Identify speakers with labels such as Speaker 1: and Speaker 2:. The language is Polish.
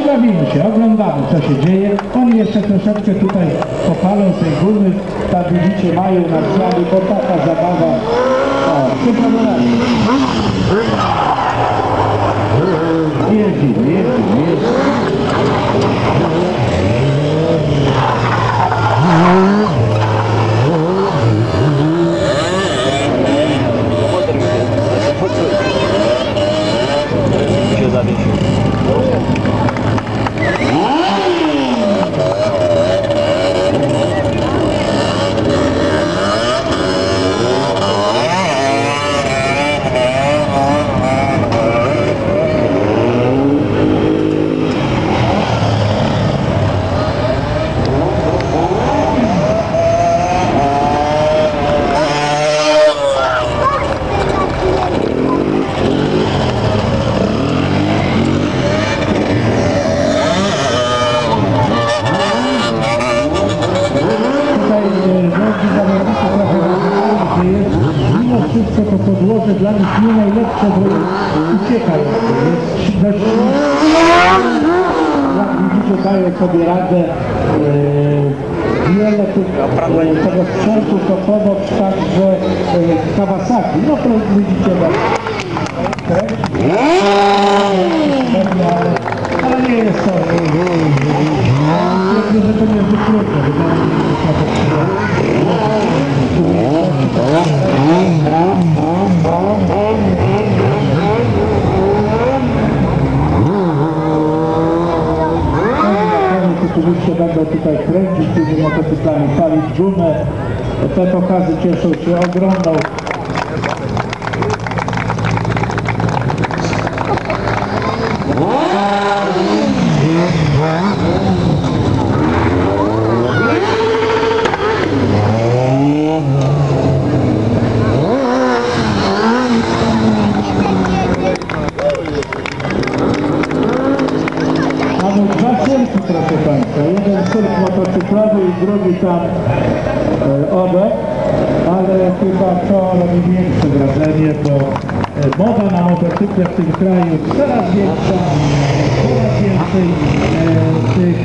Speaker 1: i bawimy się, oglądamy co się dzieje. Oni jeszcze troszeczkę tutaj popalą tej gumy, tak widzicie, mają na sali, bo taka zabawa. O, przypominamy. Jeździmy.
Speaker 2: Się zawiesił. Mimo wszystko to podłoże dla nich nie najlepsze, bo uciekają. Jest dość... Jak widzicie, dają sobie radę. Wiele tego sprzętu to ponoć także Kawasaki. No to widzicie, ale nie jest to. Myślę, że to nie jest trudne. Oczywiście będą tutaj kręcić tymi motocyklami, palić gumę. Te pokazy cieszą się ogromną. Mamy dwa cyrki, proszę Państwa. Jeden cyrk motocyklowy i drugi tam obok, ale chyba to robi większe wrażenie, bo moda na motocykle w tym kraju coraz większa, coraz więcej tych